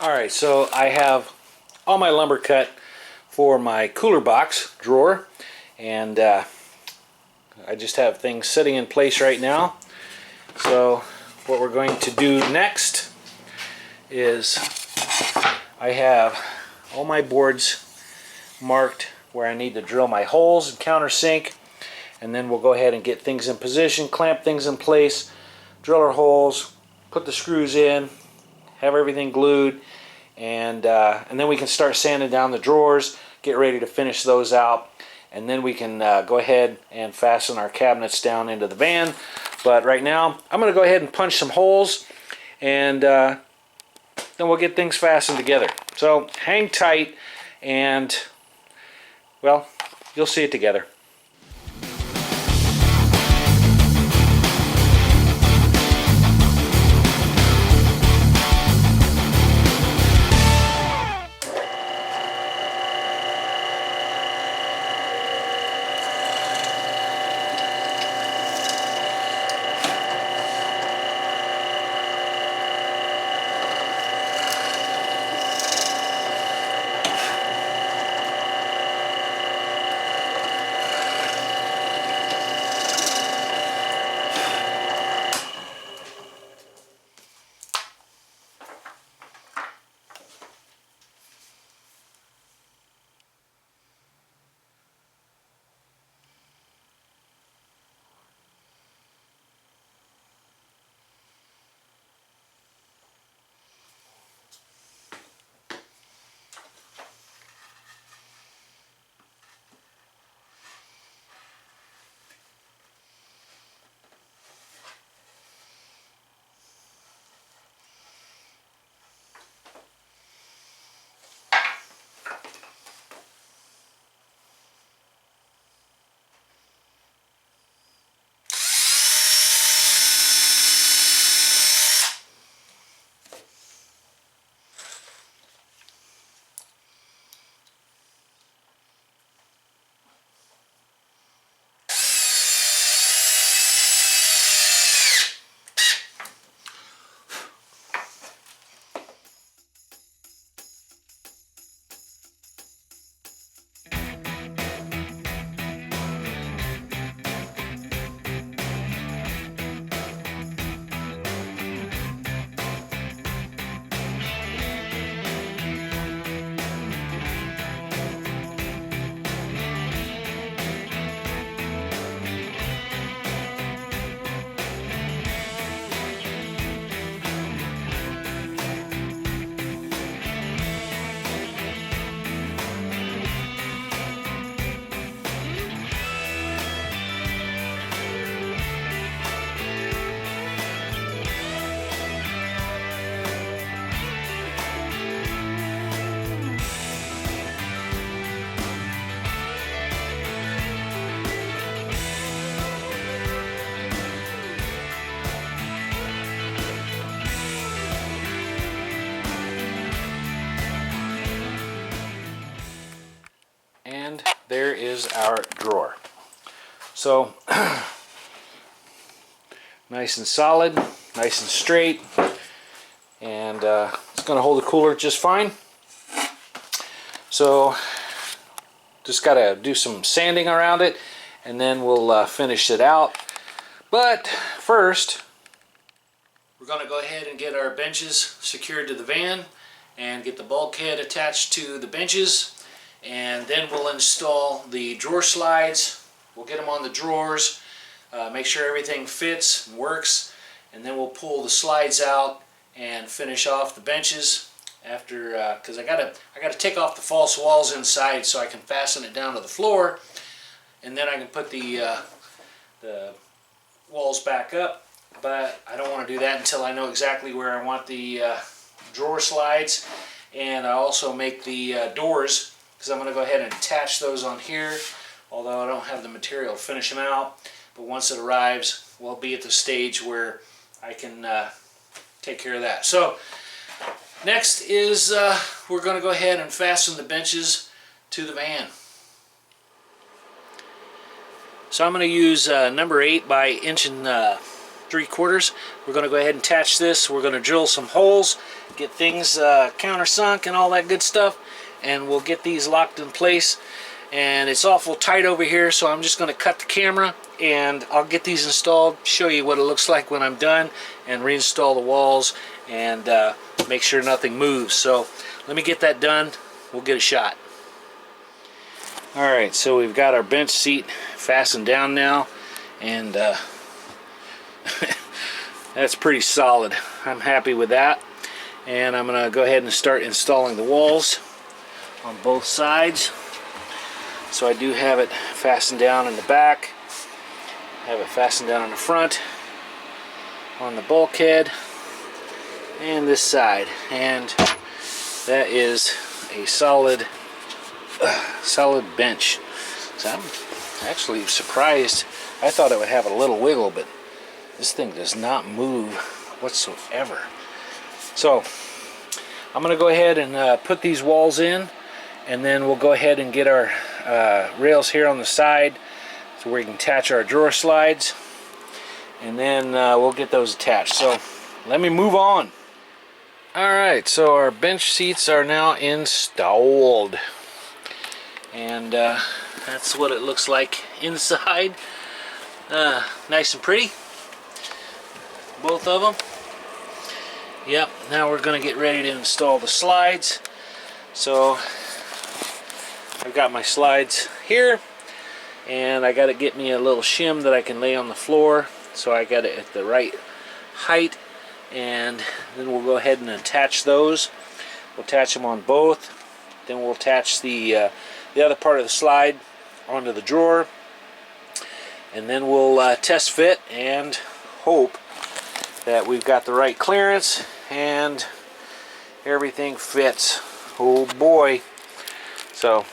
Alright, so I have all my lumber cut for my cooler box drawer, and I just have things sitting in place right now. So what we're going to do next is I have all my boards marked where I need to drill my holes and countersink, and then we'll go ahead and get things in position, clamp things in place, drill our holes, put the screws in, have everything glued, and then we can start sanding down the drawers, get ready to finish those out, and then we can go ahead and fasten our cabinets down into the van. But right now I'm going to go ahead and punch some holes, and then we'll get things fastened together. So hang tight, and well, you'll see it together. And there is our drawer. So nice and solid, nice and straight, and it's going to hold the cooler just fine. So just got to do some sanding around it, and then we'll finish it out. But first, we're going to go ahead and get our benches secured to the van and get the bulkhead attached to the benches. And then we'll install the drawer slides. We'll get them on the drawers, make sure everything fits and works, and then we'll pull the slides out and finish off the benches after, because I gotta take off the false walls inside so I can fasten it down to the floor, and then I can put the walls back up. But I don't want to do that until I know exactly where I want the drawer slides, and I also make the doors, because I'm going to go ahead and attach those on here, although I don't have the material to finish them out. But once it arrives, we'll be at the stage where I can take care of that. So next is we're going to go ahead and fasten the benches to the van. So I'm going to use number 8 by 1.5 inch 3/4. We're going to go ahead and attach this. We're going to drill some holes, get things countersunk and all that good stuff, and we'll get these locked in place. And it's awful tight over here, so I'm just going to cut the camera and I'll get these installed, show you what it looks like when I'm done, and reinstall the walls and make sure nothing moves. So let me get that done. We'll get a shot. Alright, so we've got our bench seat fastened down now, and that's pretty solid. I'm happy with that. And I'm going to go ahead and start installing the walls on both sides. So I do have it fastened down in the back, have it fastened down in the front, on the bulkhead, and this side. And that is a solid bench. So I'm actually surprised. I thought it would have a little wiggle, but this thing does not move whatsoever. So I'm going to go ahead and put these walls in, and then we'll go ahead and get our rails here on the side so we can attach our drawer slides, and then we'll get those attached. So let me move on. Alright, so our bench seats are now installed, and that's what it looks like inside. Nice and pretty, both of them. Yep, now we're going to get ready to install the slides. So I've got my slides here, and I got to get me a little shim that I can lay on the floor, so I got it at the right height, and then we'll go ahead and attach those. We'll attach them on both, then we'll attach the other part of the slide onto the drawer, and then we'll test fit and hope that we've got the right clearance and everything fits. Oh boy. So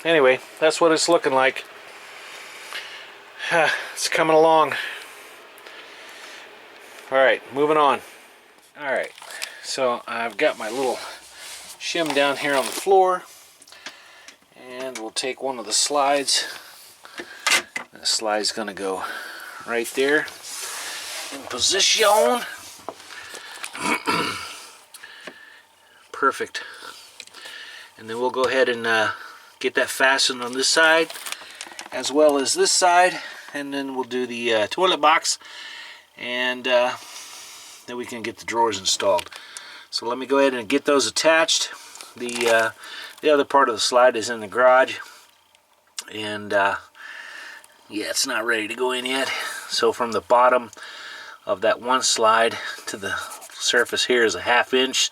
anyway, that's what it's looking like. It's coming along. Alright, moving on. Alright, so I've got my little shim down here on the floor, and we'll take one of the slides. The slide's going to go right there in position. Perfect. And then we'll go ahead and get that fastened on this side as well as this side, and then we'll do the toilet box, and then we can get the drawers installed. So let me go ahead and get those attached. The other part of the slide is in the garage, and yeah, it's not ready to go in yet. So from the bottom of that one slide to the surface here is a 1/2 inch,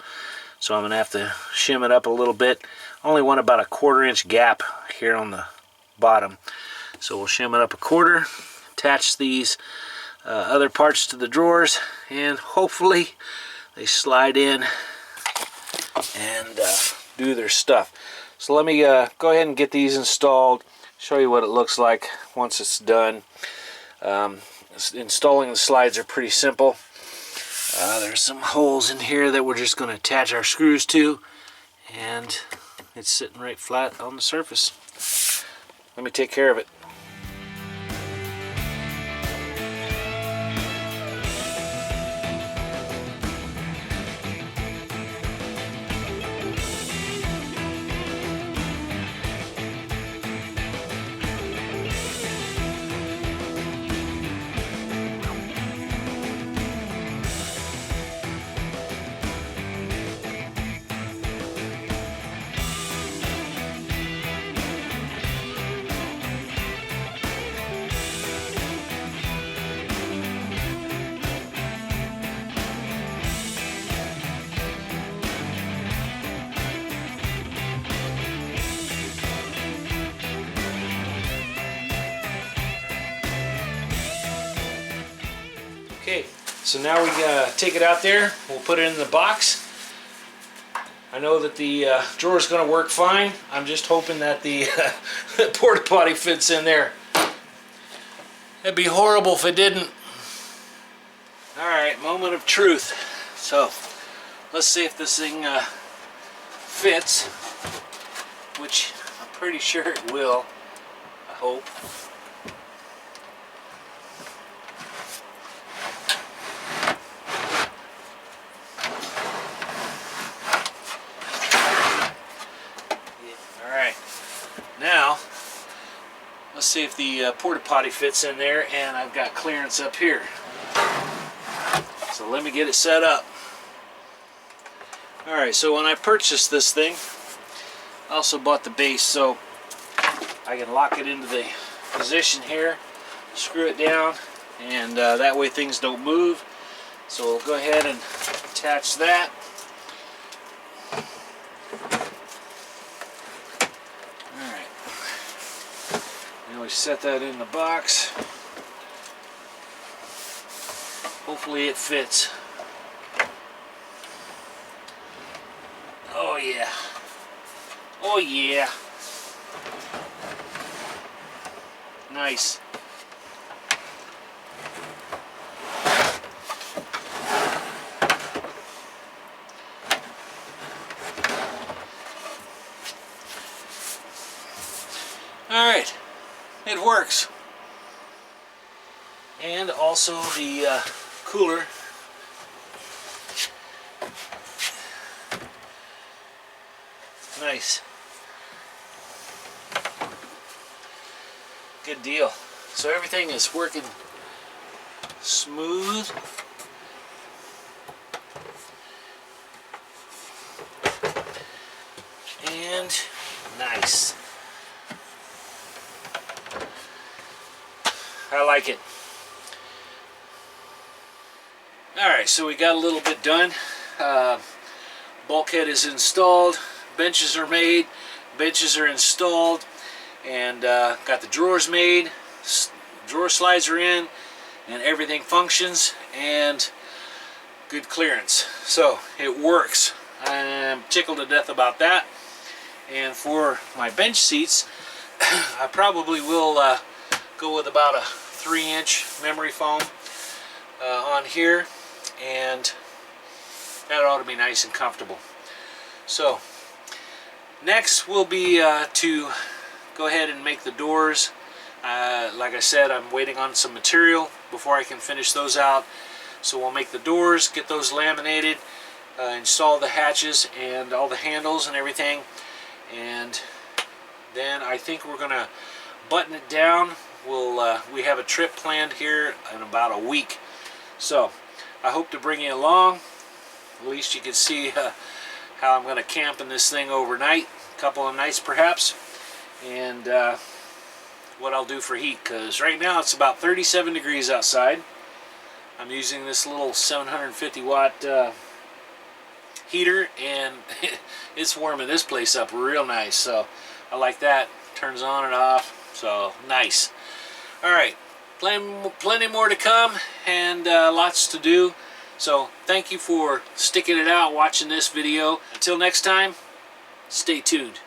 so I'm gonna have to shim it up a little bit. Only want about a 1/4 inch gap here on the bottom, so we'll shim it up a 1/4, attach these other parts to the drawers, and hopefully they slide in and do their stuff. So let me go ahead and get these installed, show you what it looks like once it's done. Installing the slides are pretty simple. There's some holes in here that we're just going to attach our screws to, and it's sitting right flat on the surface. Let me take care of it. Okay, so now we take it out there. We'll put it in the box. I know that the drawer is going to work fine. I'm just hoping that the porta potty fits in there. It'd be horrible if it didn't. Alright, moment of truth. So, let's see if this thing fits, which I'm pretty sure it will, I hope. see if the porta potty fits in there, and I've got clearance up here. So let me get it set up. Alright, so when I purchased this thing, I also bought the base so I can lock it into the position here, screw it down, and that way things don't move. So we'll go ahead and attach that. Alright, now we set that in the box. Hopefully it fits. Oh yeah. Oh yeah. Nice. Alright, it works. And also the cooler nice. Good deal. So everything is working smooth. And nice. I like it. Alright, so we got a little bit done. Bulkhead is installed. Benches are made. Benches are installed. And got the drawers made. Drawer slides are in. And everything functions. And good clearance. So it works. I'm tickled to death about that. And for my bench seats, I probably will go with about a 3-inch memory foam on here, and that ought to be nice and comfortable. So next will be to go ahead and make the doors. Like I said, I'm waiting on some material before I can finish those out. So we'll make the doors, get those laminated, install the hatches and all the handles and everything, and then I think we're gonna button it down. We have a trip planned here in about a week, so I hope to bring you along. At least you can see how I'm gonna camp in this thing overnight, a couple of nights perhaps, and what I'll do for heat, because right now it's about 37 degrees outside. I'm using this little 750 watt heater, and it's warming this place up real nice, so I like that. Turns on and off, so nice. Alright, plenty more to come, and lots to do. So thank you for sticking it out, watching this video. Until next time, stay tuned.